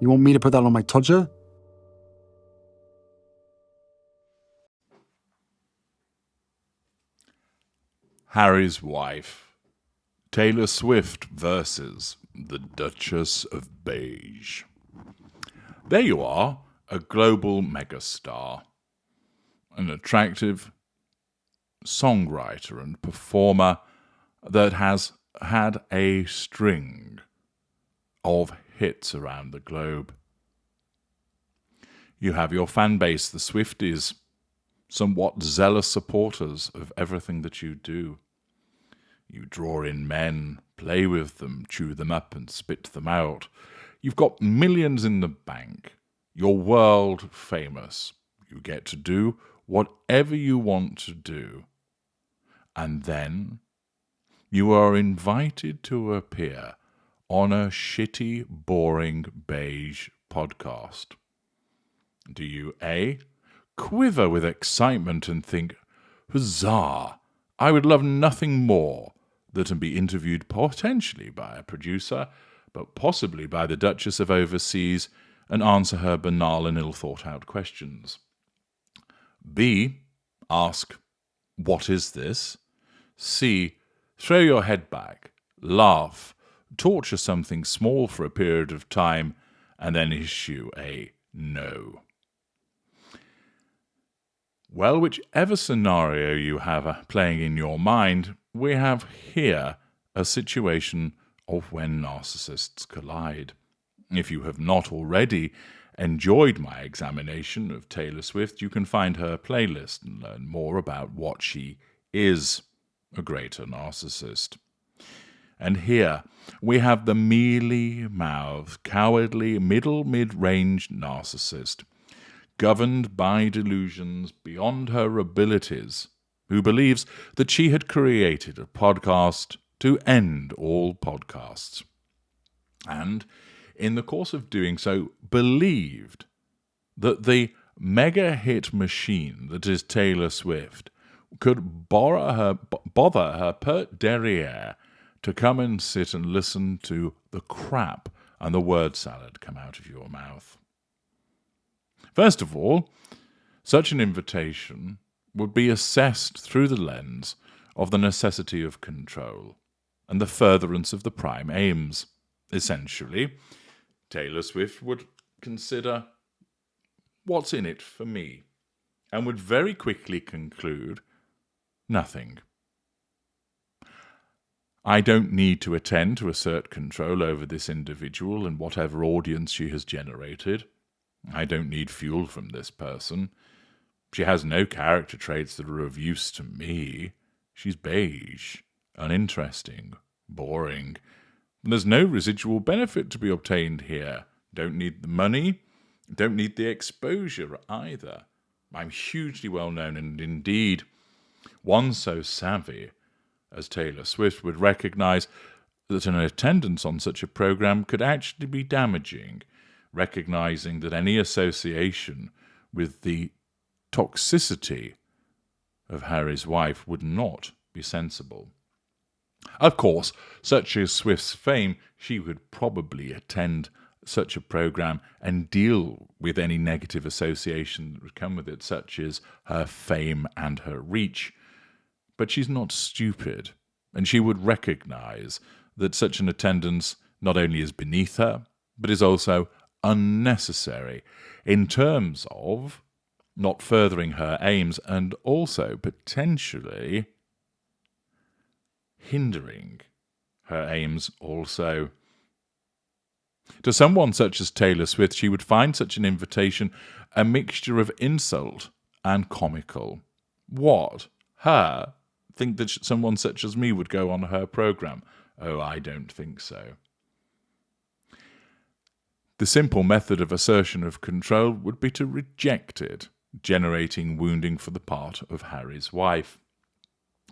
You want me to put that on my Tudor? Harry's wife. Taylor Swift versus the Duchess of Beige. There you are, a global megastar, an attractive songwriter and performer that has had a string of hits around the globe. You have your fan base, the Swifties, somewhat zealous supporters of everything that you do. You draw in men, play with them, chew them up and spit them out. You've got millions in the bank. You're world famous. You get to do whatever you want to do. And then you are invited to appear on a shitty, boring, beige podcast. Do you A, quiver with excitement and think, huzzah, I would love nothing more than to be interviewed potentially by a producer, but possibly by the Duchess of Overseas, and answer her banal and ill-thought-out questions? B, ask, what is this? C, throw your head back, laugh, torture something small for a period of time, and then issue a no. Well, whichever scenario you have playing in your mind, we have here a situation of when narcissists collide. If you have not already enjoyed my examination of Taylor Swift, you can find her playlist and learn more about what she is, a greater narcissist. And here we have the mealy-mouthed, cowardly, mid-range narcissist, governed by delusions beyond her abilities, who believes that she had created a podcast to end all podcasts. And, in the course of doing so, believed that the mega-hit machine that is Taylor Swift could bother her pert derriere to come and sit and listen to the crap and the word salad come out of your mouth. First of all, such an invitation would be assessed through the lens of the necessity of control and the furtherance of the prime aims. Essentially, Taylor Swift would consider, what's in it for me? And would very quickly conclude, nothing. I don't need to attend to assert control over this individual and whatever audience she has generated. I don't need fuel from this person. She has no character traits that are of use to me. She's beige, uninteresting, boring. There's no residual benefit to be obtained here. Don't need the money, don't need the exposure either. I'm hugely well known, and indeed, one so savvy as Taylor Swift would recognize that an attendance on such a program could actually be damaging, recognizing that any association with the toxicity of Harry's wife would not be sensible. Of course, such as Swift's fame, she would probably attend such a program and deal with any negative association that would come with it, such as her fame and her reach. But she's not stupid, and she would recognize that such an attendance not only is beneath her, but is also unnecessary in terms of not furthering her aims and also potentially hindering her aims also. To someone such as Taylor Swift, she would find such an invitation a mixture of insult and comical. What? Her? Think that someone such as me would go on her program? Oh, I don't think so. The simple method of assertion of control would be to reject it, generating wounding for the part of Harry's wife.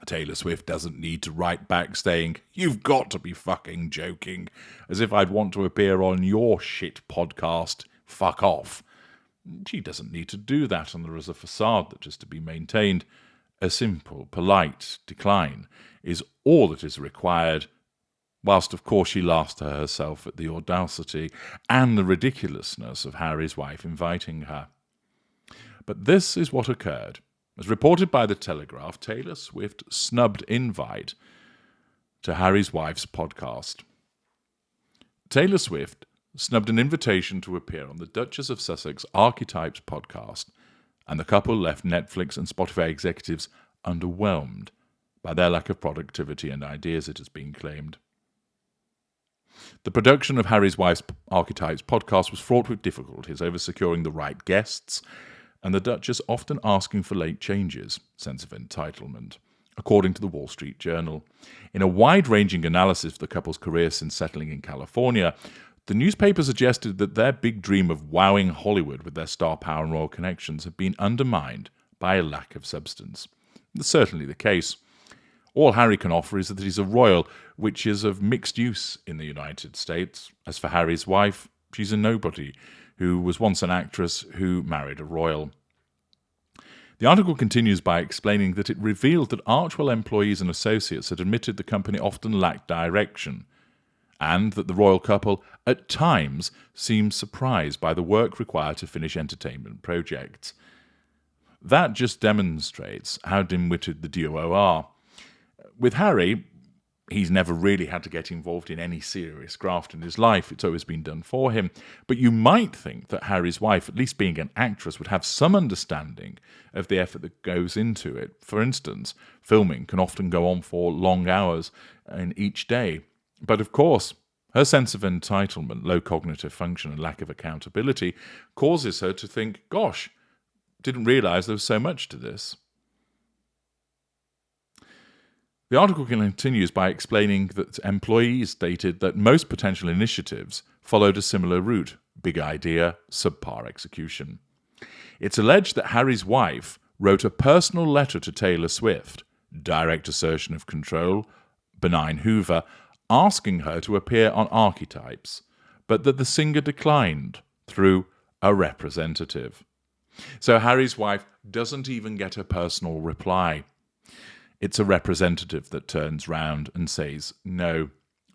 Taylor Swift doesn't need to write back saying, "You've got to be fucking joking," as if I'd want to appear on your shit podcast. Fuck off. She doesn't need to do that, and there is a facade that is to be maintained. A simple, polite decline is all that is required whilst of course she laughs to herself at the audacity and the ridiculousness of Harry's wife inviting her. But this is what occurred. As reported by The Telegraph, Taylor Swift snubbed invite to Harry's wife's podcast. Taylor Swift snubbed an invitation to appear on the Duchess of Sussex Archetypes podcast, and the couple left Netflix and Spotify executives underwhelmed by their lack of productivity and ideas, it has been claimed. The production of Harry's wife's Archetypes podcast was fraught with difficulties over securing the right guests, and the Duchess often asking for late changes, sense of entitlement, according to the Wall Street Journal. In a wide-ranging analysis of the couple's career since settling in California, the newspaper suggested that their big dream of wowing Hollywood with their star power and royal connections had been undermined by a lack of substance. That's certainly the case. All Harry can offer is that he's a royal, which is of mixed use in the United States. As for Harry's wife, she's a nobody who was once an actress who married a royal. The article continues by explaining that it revealed that Archewell employees and associates had admitted the company often lacked direction, and that the royal couple at times seemed surprised by the work required to finish entertainment projects. That just demonstrates how dim-witted the duo are. With Harry, he's never really had to get involved in any serious graft in his life. It's always been done for him. But you might think that Harry's wife, at least being an actress, would have some understanding of the effort that goes into it. For instance, filming can often go on for long hours in each day. But of course, her sense of entitlement, low cognitive function, and lack of accountability causes her to think, gosh, didn't realise there was so much to this. The article continues by explaining that employees stated that most potential initiatives followed a similar route: big idea, subpar execution. It's alleged that Harry's wife wrote a personal letter to Taylor Swift, direct assertion of control, benign Hoover, asking her to appear on Archetypes, but that the singer declined through a representative. So Harry's wife doesn't even get a personal reply. It's a representative that turns round and says no.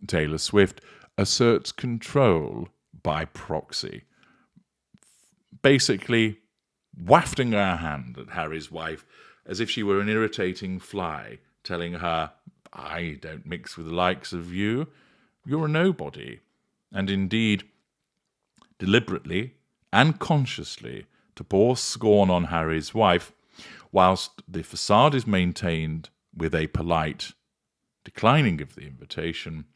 Taylor Swift asserts control by proxy, basically wafting her hand at Harry's wife as if she were an irritating fly, telling her, I don't mix with the likes of you, you're a nobody. And indeed, deliberately and consciously, to pour scorn on Harry's wife, whilst the facade is maintained with a polite declining of the invitation,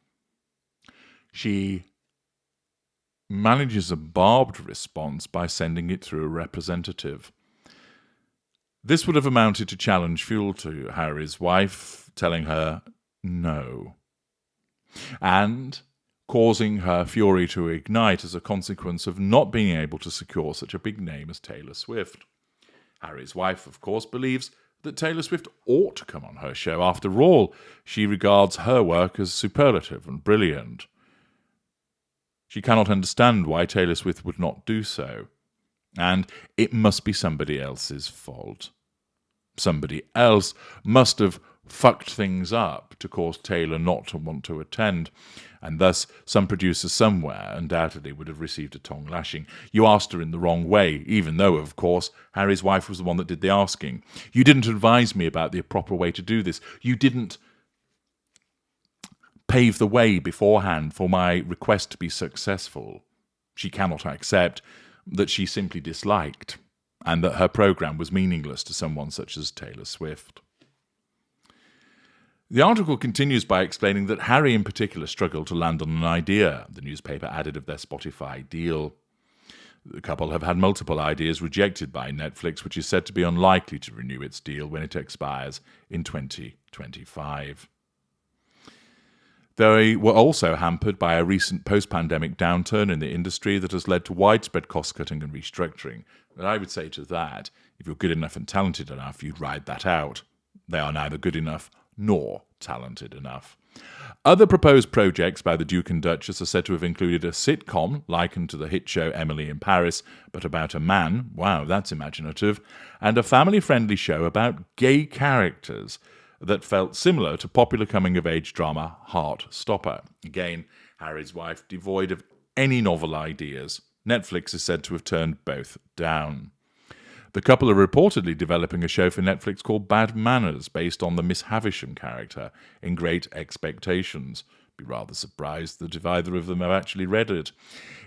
she manages a barbed response by sending it through a representative. This would have amounted to challenge fuel to Harry's wife, telling her no, and causing her fury to ignite as a consequence of not being able to secure such a big name as Taylor Swift. Harry's wife, of course, believes that Taylor Swift ought to come on her show. After all, she regards her work as superlative and brilliant. She cannot understand why Taylor Swift would not do so, and it must be somebody else's fault. Somebody else must have fucked things up to cause Taylor not to want to attend, and thus some producer somewhere undoubtedly would have received a tongue lashing. You asked her in the wrong way, even though, of course, Harry's wife was the one that did the asking. You didn't advise me about the proper way to do this. You didn't pave the way beforehand for my request to be successful. She cannot accept that she simply disliked, and that her programme was meaningless to someone such as Taylor Swift. The article continues by explaining that Harry in particular struggled to land on an idea, the newspaper added, of their Spotify deal. The couple have had multiple ideas rejected by Netflix, which is said to be unlikely to renew its deal when it expires in 2025. They were also hampered by a recent post-pandemic downturn in the industry that has led to widespread cost-cutting and restructuring. And I would say to that, if you're good enough and talented enough, you'd ride that out. They are neither good enough nor talented enough. Other proposed projects by the Duke and Duchess are said to have included a sitcom likened to the hit show Emily in Paris, but about a man, wow, that's imaginative, and a family-friendly show about gay characters, that felt similar to popular coming-of-age drama Heartstopper. Again, Harry's wife devoid of any novel ideas. Netflix is said to have turned both down. The couple are reportedly developing a show for Netflix called Bad Manners, based on the Miss Havisham character in Great Expectations. Be rather surprised that if either of them have actually read it.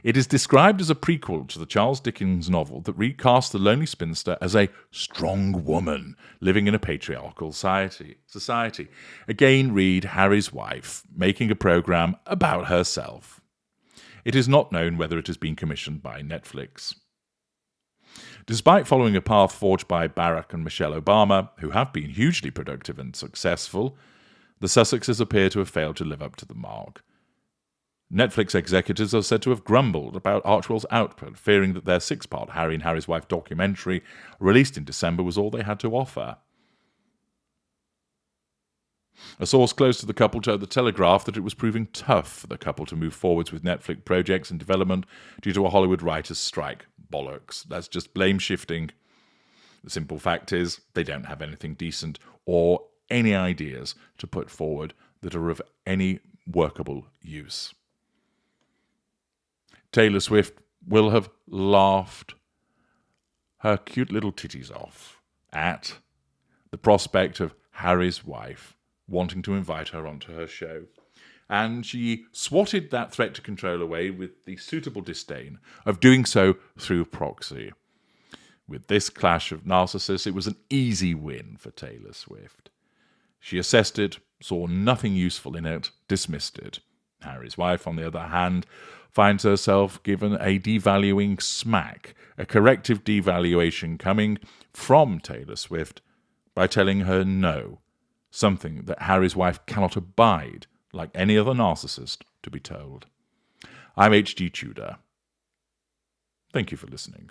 It is described as a prequel to the Charles Dickens novel that recast the lonely spinster as a strong woman living in a patriarchal society. Again, read Harry's wife making a programme about herself. It is not known whether it has been commissioned by Netflix. Despite following a path forged by Barack and Michelle Obama, who have been hugely productive and successful, the Sussexes appear to have failed to live up to the mark. Netflix executives are said to have grumbled about Archewell's output, fearing that their 6-part Harry and Harry's Wife documentary, released in December, was all they had to offer. A source close to the couple told The Telegraph that it was proving tough for the couple to move forwards with Netflix projects in development due to a Hollywood writers' strike. Bollocks. That's just blame shifting. The simple fact is they don't have anything decent or any ideas to put forward that are of any workable use. Taylor Swift will have laughed her cute little titties off at the prospect of Harry's wife wanting to invite her onto her show. And she swatted that threat to control away with the suitable disdain of doing so through proxy. With this clash of narcissists, it was an easy win for Taylor Swift. She assessed it, saw nothing useful in it, dismissed it. Harry's wife, on the other hand, finds herself given a devaluing smack, a corrective devaluation coming from Taylor Swift by telling her no, something that Harry's wife cannot abide, like any other narcissist, to be told. I'm H.G. Tudor. Thank you for listening.